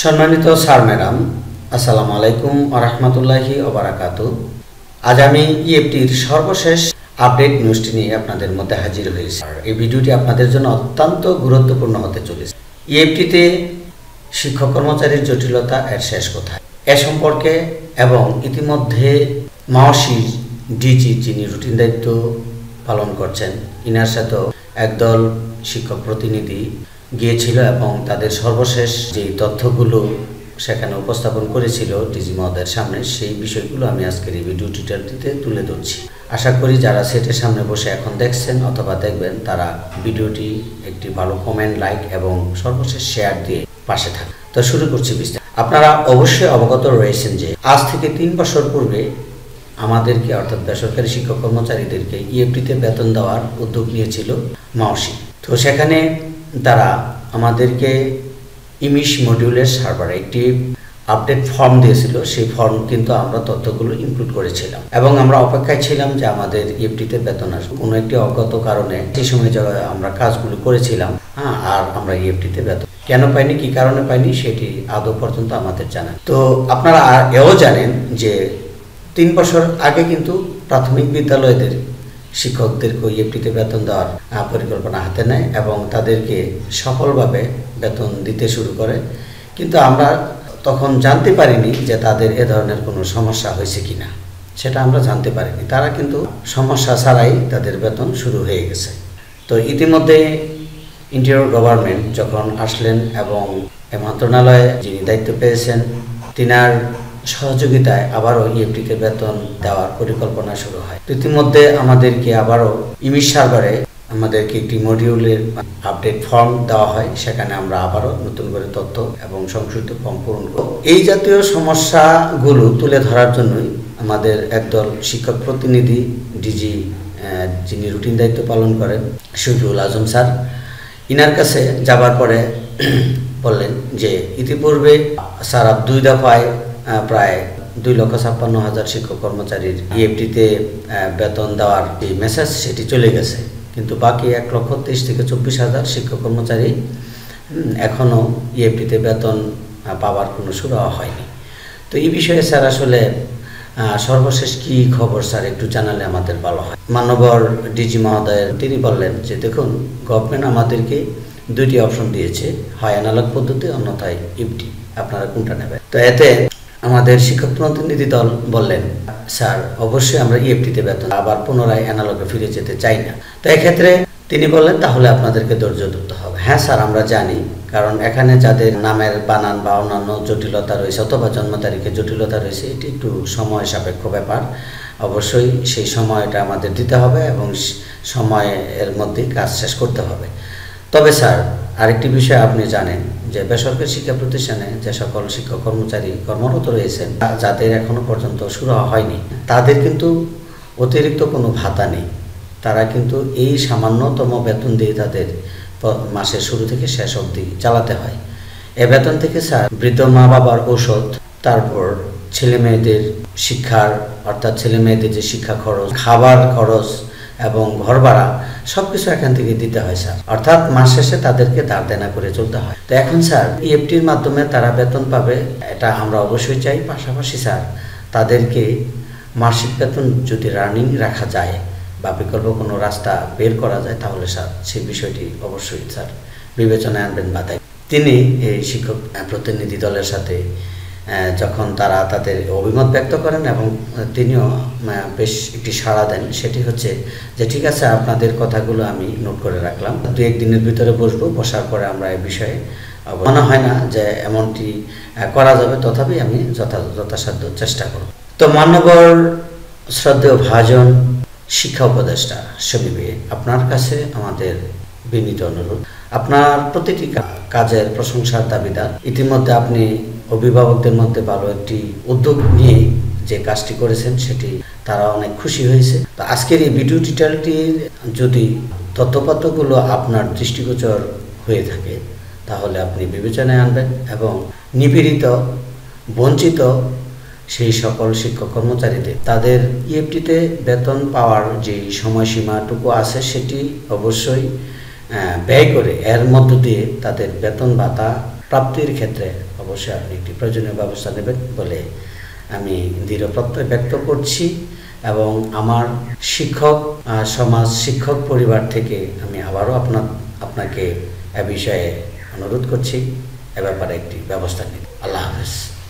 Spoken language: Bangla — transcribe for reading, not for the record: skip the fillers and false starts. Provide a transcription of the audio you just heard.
সম্মানিত স্যার ম্যাডাম, আসসালামু আলাইকুম ওয়া রাহমাতুল্লাহি ওয়া বারাকাতুহু। আজ আমি ইএফটির সর্বশেষ আপডেট নিউজটি নিয়ে আপনাদের মধ্যে হাজির হয়েছি। এই ভিডিওটি আপনাদের জন্য অত্যন্ত গুরুত্বপূর্ণ হতে চলেছে। ইএফটিতে শিক্ষক কর্মচারীর জটিলতা এর শেষ কোথায় এ সম্পর্কে এবং ইতিমধ্যে মাওসি ডিজি যিনি রুটিন দায়িত্ব পালন করছেন ইনার সাথেও একদল শিক্ষক প্রতিনিধি গিয়েছিল এবং তাদের সর্বশেষ যে তথ্যগুলো সেখানে উপস্থাপন করেছিল ডিজি মহোদয়ের সামনে, সেই বিষয়গুলো আমি আজকের এই ভিডিও টিউটোরিয়ালটিতে তুলে ধরছি। আশা করি যারা সেটের সামনে বসে এখন দেখছেন অথবা দেখবেন তারা ভিডিওটি একটি ভালো কমেন্ট, লাইক এবং সর্বশেষ শেয়ার দিয়ে পাশে থাকুন। তো শুরু করছি বিস্তারিত। আপনারা অবশ্যই অবগত রয়েছেন যে আজ থেকে 3 বছর পূর্বে আমাদেরকে অর্থাৎ বেসরকারি শিক্ষক কর্মচারীদেরকে ইএফটিতে বেতন দেওয়ার উদ্যোগ নিয়েছিল মাওসি। তো সেখানে তারা আমাদেরকে ইমিশ মডিউলের সার্ভারে একটি আপডেট ফর্ম দিয়েছিল। সেই ফর্ম কিন্তু আমরা তথ্যগুলো ইনক্লুড করেছিলাম এবং আমরা অপেক্ষায় ছিলাম যে আমাদের ইএফটিতে বেতন আসবে। কোনো একটি অজ্ঞাত কারণে সেই সময় আমরা কাজগুলো করেছিলাম আর আমরা ইএফটিতে বেতন কেন পাইনি, কি কারণে পাইনি সেটি আদৌ পর্যন্ত আমাদের জানা। তো আপনারা এও জানেন যে 3 বছর আগে কিন্তু প্রাথমিক বিদ্যালয়দের শিক্ষকদেরকে ইএফটিতে বেতন দেওয়ার পরিকল্পনা হাতে নেয় এবং তাদেরকে সফলভাবে বেতন দিতে শুরু করে। কিন্তু আমরা তখন জানতে পারিনি যে তাদের এ ধরনের কোনো সমস্যা হয়েছে কিনা, সেটা আমরা জানতে পারিনি। তারা কিন্তু সমস্যা ছাড়াই তাদের বেতন শুরু হয়ে গেছে। তো ইতিমধ্যে ইন্টেরিয়র গভর্নমেন্ট যখন আসলেন এবং এ মন্ত্রণালয়ে যিনি দায়িত্ব পেয়েছেন তিনার সহযোগিতায় আবারও ইএফটিতে বেতন দেওয়ার পরিকল্পনা শুরু হয়। ইতিমধ্যে আমাদেরকে আবারও ইমিশ সার্ভারে আমাদেরকে একটি মডিউলের আপডেট ফর্ম দেওয়া হয়। সেখানে আমরা আবারও নতুন করে তথ্য এবং সংশোধিত ফর্ম পূরণ করব। এই জাতীয় সমস্যাগুলো তুলে ধরার জন্যই আমাদের একদল শিক্ষক প্রতিনিধি ডিজি যিনি রুটিন দায়িত্ব পালন করেন শফিউল আজম স্যার, ইনার কাছে যাবার পরে বললেন যে ইতিপূর্বে স্যার 2 দফায় প্রায় 2,56,000 শিক্ষক কর্মচারীর ইএফটিতে বেতন দেওয়ার যে মেসেজ সেটি চলে গেছে, কিন্তু বাকি 1,23,000 থেকে 24,000 শিক্ষক কর্মচারী এখনও ইএফটিতে বেতন পাওয়ার কোনো শুরু হয়নি। তো এই বিষয়ে স্যার আসলে সর্বশেষ কি খবর স্যার একটু জানালে আমাদের ভালো হয়। মাননীয় ডিজি মহোদয়ের তিনি বললেন যে দেখুন, গভর্নমেন্ট আমাদেরকে 2টি অপশন দিয়েছে, হয় অ্যানালগ পদ্ধতি অন্যথায় ইএফটি, আপনারা কোনটা নেবেন। তো এতে আমাদের শিক্ষক প্রতিনিধি দল বললেন স্যার অবশ্যই আমরা ইএফটিতে বেতন আবার পুনরায় অ্যানালগে ফিরে যেতে চাই না। তো এক্ষেত্রে তিনি বললেন তাহলে আপনাদেরকে ধৈর্য ধরতে হবে। হ্যাঁ স্যার আমরা জানি, কারণ এখানে যাদের নামের বানান বা অন্যান্য জটিলতা রয়েছে অথবা জন্ম তারিখে জটিলতা রয়েছে, এটি একটু সময় সাপেক্ষ ব্যাপার। অবশ্যই সেই সময়টা আমাদের দিতে হবে এবং সময়ের মধ্যেই কাজ শেষ করতে হবে। তবে স্যার আরেকটি বিষয় আপনি জানেন যে বেসরকারি শিক্ষা প্রতিষ্ঠানে যে সকল শিক্ষক কর্মচারী কর্মরত রয়েছেন যাদের এখনো পর্যন্ত শুরু হয়নি, তাদের কিন্তু অতিরিক্ত কোনো ভাতা নেই। তারা কিন্তু এই সামান্যতম বেতন দিয়ে তাদের মাসের শুরু থেকে শেষ অবধি চালাতে হয়। এ বেতন থেকে স্যার বৃদ্ধ মা বাবার ঔষধ, তারপর ছেলে মেয়েদের শিক্ষার অর্থাৎ ছেলে মেয়েদের যে শিক্ষা খরচ, খাবার খরচ এবং ঘর ভাড়া সবকিছু এখান থেকে দিতে হয় স্যার। অর্থাৎ মাস শেষে তাদেরকে ধার দেনা করে চলতে হয়। তো এখন স্যার ইএফটির মাধ্যমে তারা বেতন পাবে, এটা আমরা অবশ্যই চাই। পাশাপাশি স্যার তাদেরকে মাসিক বেতন যদি রানিং রাখা যায় বা বিকল্প কোনো রাস্তা বের করা যায় তাহলে স্যার সেই বিষয়টি অবশ্যই স্যার বিবেচনায় আনবেন বা দেয়। তিনি এই শিক্ষক প্রতিনিধি দলের সাথে যখন তারা তাদের অভিমত ব্যক্ত করেন এবং তিনিও বেশ একটি সাড়া দেন, সেটি হচ্ছে যে ঠিক আছে আপনাদের কথাগুলো আমি নোট করে রাখলাম, 2-1 দিনের ভিতরে বসার পরে আমরা এই বিষয়ে মনে হয় না যে এমনটি করা যাবে, তথাপি আমি যথাসাধ্য চেষ্টা করব। তো মাননীয় শ্রদ্ধেয় ভাজন শিক্ষা উপদেষ্টা শফিবে, আপনার কাছে আমাদের বিনীত অনুরোধ, আপনার প্রতিটি কাজের প্রশংসার দাবিদার। ইতিমধ্যে আপনি অভিভাবকদের মধ্যে ভালো একটি উদ্যোগ নিয়ে যে কাজটি করেছেন সেটি তারা অনেক খুশি হয়েছে। তো আজকের এই ভিডিও টিউটোরিয়ালটির যদি তথ্যপত্রগুলো আপনার দৃষ্টিগোচর হয়ে থাকে তাহলে আপনি বিবেচনায় আনবেন এবং নিপীড়িত বঞ্চিত সেই সকল শিক্ষক কর্মচারীদের তাদের ইএফটিতে বেতন পাওয়ার যে সময়সীমাটুকু আছে সেটি অবশ্যই ব্যয় করে এর মধ্য দিয়ে তাদের বেতন ভাতা প্রাপ্তির ক্ষেত্রে অবশ্যই আপনি একটি প্রয়োজনীয় ব্যবস্থা নেবেন বলে আমি দৃঢ় প্রত্যয় ব্যক্ত করছি। এবং আমার শিক্ষক সমাজ, শিক্ষক পরিবার থেকে আমি আবারও আপনাকে এ বিষয়ে অনুরোধ করছি এ ব্যাপারে একটি ব্যবস্থা নিন। আল্লাহ হাফেজ।